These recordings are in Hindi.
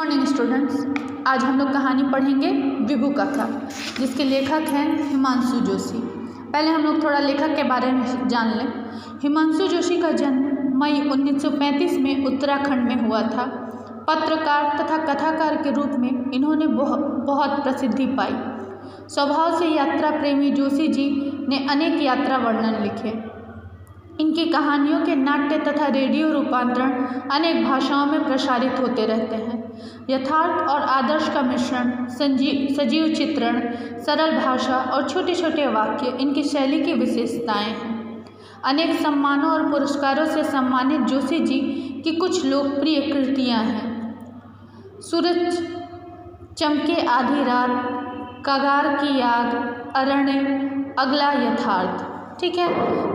मॉर्निंग स्टूडेंट्स, आज हम लोग कहानी पढ़ेंगे विभू काका, जिसके लेखक हैं हिमांशु जोशी। पहले हम लोग थोड़ा लेखक के बारे में जान लें। हिमांशु जोशी का जन्म मई 1935 में उत्तराखंड में हुआ था। पत्रकार तथा कथाकार के रूप में इन्होंने बहुत प्रसिद्धि पाई। स्वभाव से यात्रा प्रेमी जोशी जी ने अनेक यात्रा वर्णन लिखे। इनकी कहानियों के नाट्य तथा रेडियो रूपांतरण अनेक भाषाओं में प्रसारित होते रहते हैं। यथार्थ और आदर्श का मिश्रण, सजीव चित्रण, सरल भाषा और छोटे छोटे वाक्य इनकी शैली की विशेषताएं हैं। अनेक सम्मानों और पुरस्कारों से सम्मानित जोशी जी की कुछ लोकप्रिय कृतियां हैं। सूरज चमके आधी रात, कगार की याद, अरण्य, अगला, यथार्थ। ठीक है,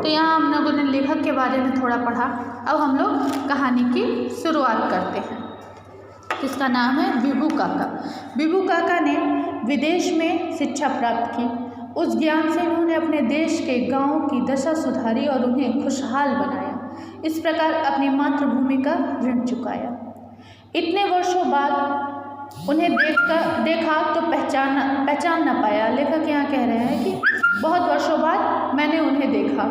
तो यहाँ हम लोगों ने लेखक के बारे में थोड़ा पढ़ा। अब हम लोग कहानी की शुरुआत करते हैं। इसका नाम है विभू काका। विभू काका ने विदेश में शिक्षा प्राप्त की। उस ज्ञान से उन्होंने अपने देश के गांवों की दशा सुधारी और उन्हें खुशहाल बनाया। इस प्रकार अपनी मातृभूमि का ऋण चुकाया। इतने वर्षों बाद उन्हें देखा तो पहचान न पाया। लेखक यहाँ कह रहे हैं कि बहुत वर्षों बाद मैंने उन्हें देखा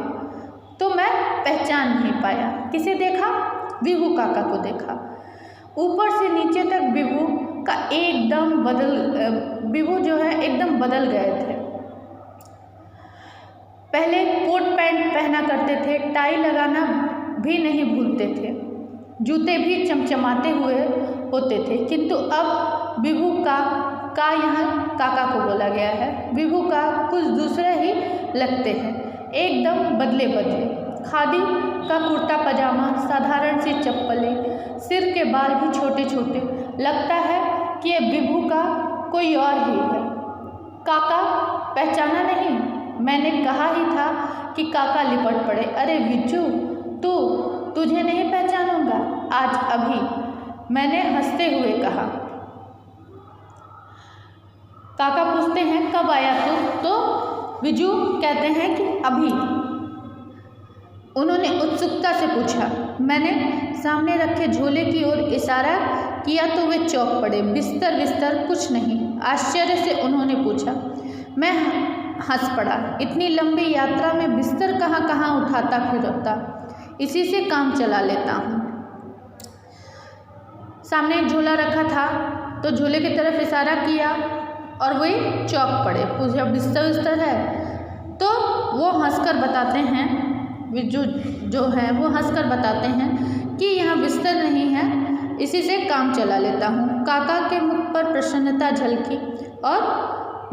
तो मैं पहचान नहीं पाया। किसे देखा? विभू काका को देखा। ऊपर से नीचे तक विभू जो है एकदम बदल गए थे। पहले कोट पैंट पहना करते थे, टाई लगाना भी नहीं भूलते थे, जूते भी चमचमाते हुए होते थे। किंतु अब विभू का यहाँ काका को बोला गया है। विभू का कुछ दूसरे ही लगते हैं, एकदम बदले। खादी का कुर्ता पजामा, साधारण सी चप्पलें, सिर के बाल भी छोटे छोटे। लगता है कि ये विभू का कोई और ही है। काका पहचाना नहीं? मैंने कहा ही था कि काका लिपट पड़े। अरे विज्जू, तुझे नहीं पहचानूंगा आज अभी, मैंने हंसते हुए कहा। काका पूछते हैं कब आया तू? तो विजू कहते हैं कि अभी। उन्होंने उत्सुकता से पूछा। मैंने सामने रखे झोले की ओर इशारा किया तो वे चौंक पड़े। बिस्तर कुछ नहीं? आश्चर्य से उन्होंने पूछा। मैं हंस पड़ा। इतनी लंबी यात्रा में बिस्तर कहाँ कहाँ उठाता फिरता, इसी से काम चला लेता हूँ। सामने एक झोला रखा था तो झोले की तरफ इशारा किया और वे चौंक पड़े। पूछा बिस्तर है? तो वो हंसकर बताते हैं, विजू जो है वो हंसकर बताते हैं कि यहाँ बिस्तर नहीं है, इसी से काम चला लेता हूँ। काका के मुख पर प्रसन्नता झलकी और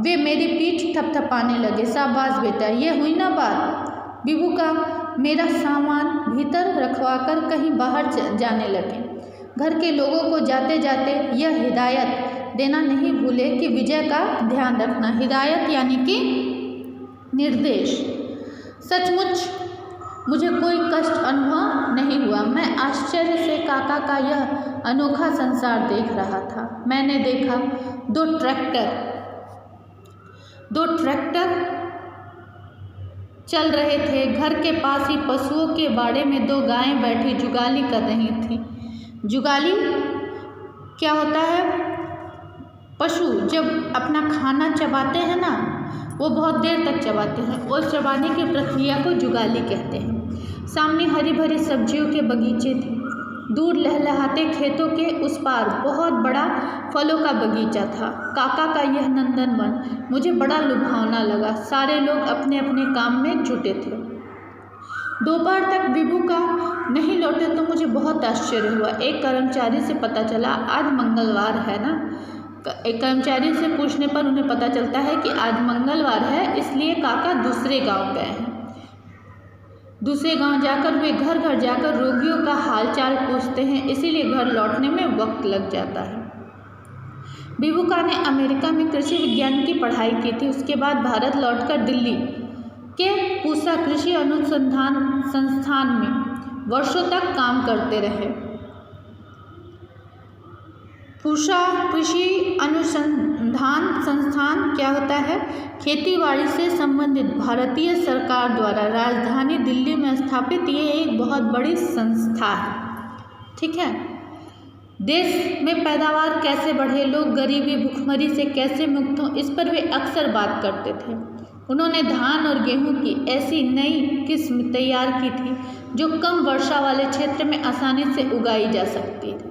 वे मेरी पीठ थपथपाने लगे। शाबाश बेटा, ये हुई ना बात। विभू का मेरा सामान भीतर रखवाकर कहीं बाहर जाने लगे। घर के लोगों को जाते जाते यह हिदायत देना नहीं भूले कि विजय का ध्यान रखना। हिदायत यानी कि निर्देश। सचमुच मुझे कोई कष्ट अनुभव नहीं हुआ। मैं आश्चर्य से काका का यह अनोखा संसार देख रहा था। मैंने देखा दो ट्रैक्टर चल रहे थे। घर के पास ही पशुओं के बाड़े में दो गायें बैठी जुगाली कर रही थीं। जुगाली क्या होता है? पशु जब अपना खाना चबाते हैं ना, वो बहुत देर तक चबाते हैं, और चबाने की प्रक्रिया को जुगाली कहते हैं। सामने हरी भरी सब्जियों के बगीचे थे। दूर लहलहाते खेतों के उस पार बहुत बड़ा फलों का बगीचा था। काका का यह नंदनवन मुझे बड़ा लुभावना लगा। सारे लोग अपने अपने काम में जुटे थे। दोपहर तक विभू का नहीं लौटे तो मुझे बहुत आश्चर्य हुआ। एक कर्मचारी से पता चला आज मंगलवार है ना। एक कर्मचारी से पूछने पर उन्हें पता चलता है कि आज मंगलवार है, इसलिए काका दूसरे गांव गए हैं। दूसरे गांव जाकर वे घर घर जाकर रोगियों का हालचाल पूछते हैं, इसीलिए घर लौटने में वक्त लग जाता है। विभू का ने अमेरिका में कृषि विज्ञान की पढ़ाई की थी। उसके बाद भारत लौटकर दिल्ली के पूसा कृषि अनुसंधान संस्थान में वर्षों तक काम करते रहे। पूसा कृषि अनुसंधान संस्थान क्या होता है? खेतीबाड़ी से संबंधित भारतीय सरकार द्वारा राजधानी दिल्ली में स्थापित ये एक बहुत बड़ी संस्था है। ठीक है, देश में पैदावार कैसे बढ़े, लोग गरीबी भुखमरी से कैसे मुक्त हों, इस पर वे अक्सर बात करते थे। उन्होंने धान और गेहूं की ऐसी नई किस्म तैयार की थी जो कम वर्षा वाले क्षेत्र में आसानी से उगाई जा सकती थी।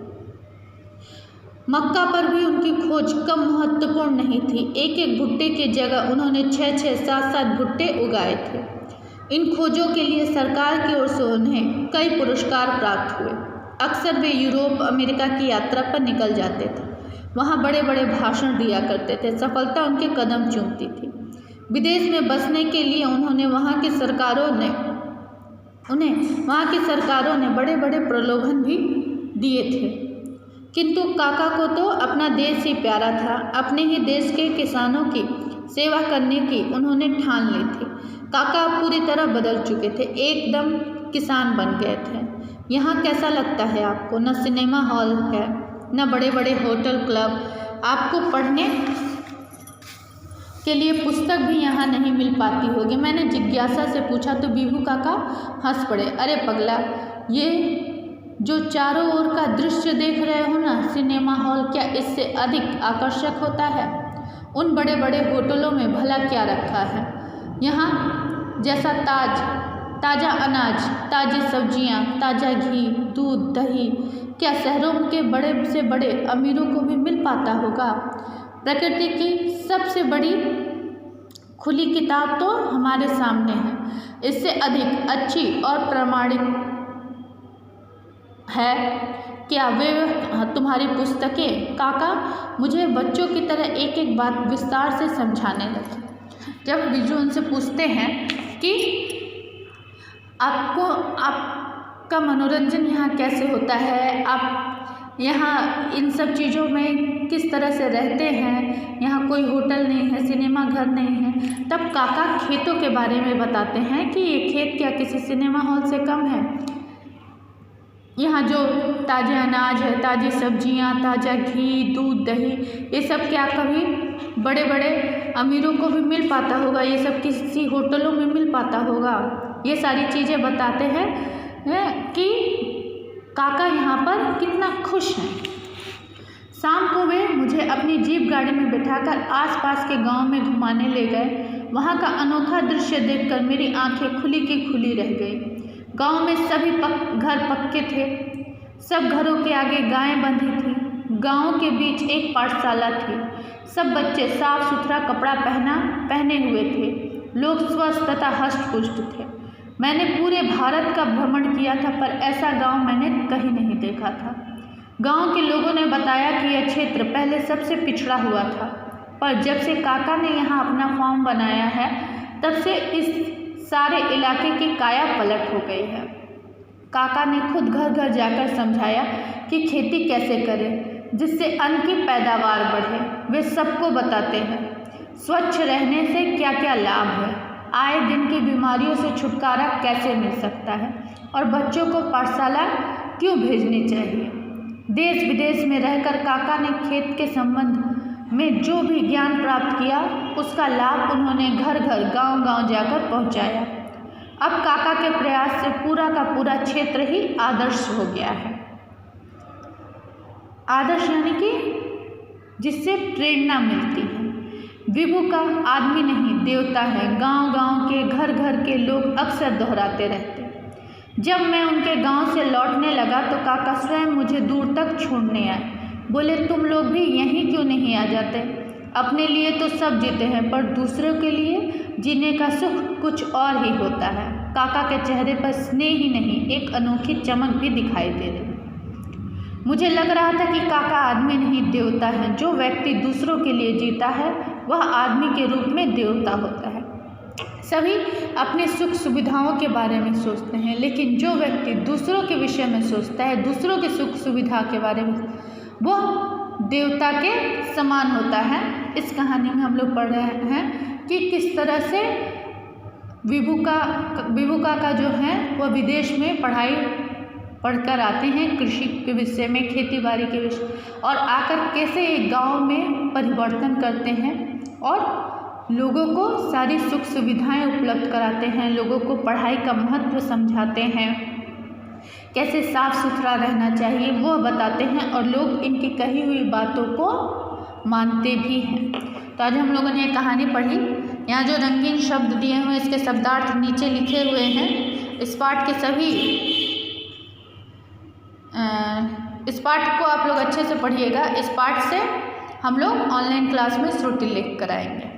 मक्का पर भी उनकी खोज कम महत्वपूर्ण नहीं थी। एक एक भुट्टे की जगह उन्होंने 6-6, 7-7 भुट्टे उगाए थे। इन खोजों के लिए सरकार की ओर से उन्हें कई पुरस्कार प्राप्त हुए। अक्सर वे यूरोप, अमेरिका की यात्रा पर निकल जाते थे। वहाँ बड़े बड़े भाषण दिया करते थे। सफलता उनके कदम चूमती थी। विदेश में बसने के लिए उन्हें वहाँ की सरकारों ने बड़े बड़े प्रलोभन भी दिए थे, किंतु काका को तो अपना देश ही प्यारा था। अपने ही देश के किसानों की सेवा करने की उन्होंने ठान ली थी। काका अब पूरी तरह बदल चुके थे, एकदम किसान बन गए थे। यहाँ कैसा लगता है आपको? न सिनेमा हॉल है, न बड़े बड़े होटल क्लब। आपको पढ़ने के लिए पुस्तक भी यहाँ नहीं मिल पाती होगी। मैंने जिज्ञासा से पूछा तो बीहू काका हंस पड़े। अरे पगला, ये जो चारों ओर का दृश्य देख रहे हो ना, सिनेमा हॉल क्या इससे अधिक आकर्षक होता है? उन बड़े बड़े होटलों में भला क्या रखा है? यहाँ जैसा ताज़ा अनाज, ताज़ी सब्जियाँ, ताज़ा घी, दूध, दही क्या शहरों के बड़े से बड़े अमीरों को भी मिल पाता होगा? प्रकृति की सबसे बड़ी खुली किताब तो हमारे सामने है। इससे अधिक अच्छी और प्रामाणिक है क्या वे तुम्हारी पुस्तकें? काका मुझे बच्चों की तरह एक एक बात विस्तार से समझाने लगे। जब बिजू उनसे पूछते हैं कि आपका मनोरंजन यहाँ कैसे होता है, आप यहाँ इन सब चीज़ों में किस तरह से रहते हैं, यहाँ कोई होटल नहीं है, सिनेमा घर नहीं है, तब काका खेतों के बारे में बताते हैं कि ये खेत क्या किसी सिनेमा हॉल से कम है? यहाँ जो ताज़ा अनाज है, ताज़ी सब्जियाँ, ताज़ा घी, दूध, दही, ये सब क्या कभी बड़े बड़े अमीरों को भी मिल पाता होगा? ये सब किसी होटलों में मिल पाता होगा? ये सारी चीज़ें बताते हैं कि काका यहाँ पर कितना खुश हैं। शाम को वे मुझे अपनी जीप गाड़ी में बिठाकर आसपास के गांव में घुमाने ले गए। वहाँ का अनोखा दृश्य देखकर मेरी आंखें खुली की खुली रह गई। गांव में सभी घर पक्के थे। सब घरों के आगे गायें बंधी थीं। गांव के बीच एक पाठशाला थी। सब बच्चे साफ सुथरा कपड़ा पहने हुए थे। लोग स्वस्थ तथा हष्ट-पुष्ट थे। मैंने पूरे भारत का भ्रमण किया था, पर ऐसा गांव मैंने कहीं नहीं देखा था। गांव के लोगों ने बताया कि यह क्षेत्र पहले सबसे पिछड़ा हुआ था, पर जब से काका ने यहाँ अपना फार्म बनाया है, तब से इस सारे इलाके की काया पलट हो गई है। काका ने खुद घर घर जाकर समझाया कि खेती कैसे करें जिससे अन्न की पैदावार बढ़े। वे सबको बताते हैं स्वच्छ रहने से क्या क्या लाभ है, आए दिन की बीमारियों से छुटकारा कैसे मिल सकता है, और बच्चों को पाठशाला क्यों भेजनी चाहिए। देश विदेश में रहकर काका ने खेत के संबंध में जो भी ज्ञान प्राप्त किया, उसका लाभ उन्होंने घर घर, गांव गांव जाकर पहुंचाया। अब काका के प्रयास से पूरा का पूरा क्षेत्र ही आदर्श हो गया है। आदर्श यानी कि जिससे प्रेरणा मिलती है। विभू का आदमी नहीं देवता है, गांव गांव के, घर घर के लोग अक्सर दोहराते रहते। जब मैं उनके गांव से लौटने लगा तो काका स्वयं मुझे दूर तक छोड़ने आए। बोले, तुम लोग भी यहीं क्यों नहीं आ जाते? अपने लिए तो सब जीते हैं, पर दूसरों के लिए जीने का सुख कुछ और ही होता है। काका के चेहरे पर स्नेह ही नहीं, एक अनोखी चमक भी दिखाई दे रही। मुझे लग रहा था कि काका आदमी नहीं देवता है। जो व्यक्ति दूसरों के लिए जीता है वह आदमी के रूप में देवता होता है। सभी अपने सुख सुविधाओं के बारे में सोचते हैं, लेकिन जो व्यक्ति दूसरों के विषय में सोचता है, दूसरों के सुख सुविधा के बारे में, वह देवता के समान होता है। इस कहानी में हम लोग पढ़ रहे हैं कि किस तरह से विभू काका जो है वह विदेश में पढ़ाई पढ़कर आते हैं, कृषि के विषय में, खेती बाड़ी के विषय, और आकर कैसे एक गांव में परिवर्तन करते हैं और लोगों को सारी सुख सुविधाएं उपलब्ध कराते हैं, लोगों को पढ़ाई का महत्व समझाते हैं। कैसे साफ सुथरा रहना चाहिए वो बताते हैं और लोग इनकी कही हुई बातों को मानते भी हैं। तो आज हम लोगों ने एक कहानी पढ़ी। यहाँ जो रंगीन शब्द दिए हुए इसके शब्दार्थ नीचे लिखे हुए हैं। इस पाठ को आप लोग अच्छे से पढ़िएगा। इस पाठ से हम लोग ऑनलाइन क्लास में श्रुति लेख कराएंगे।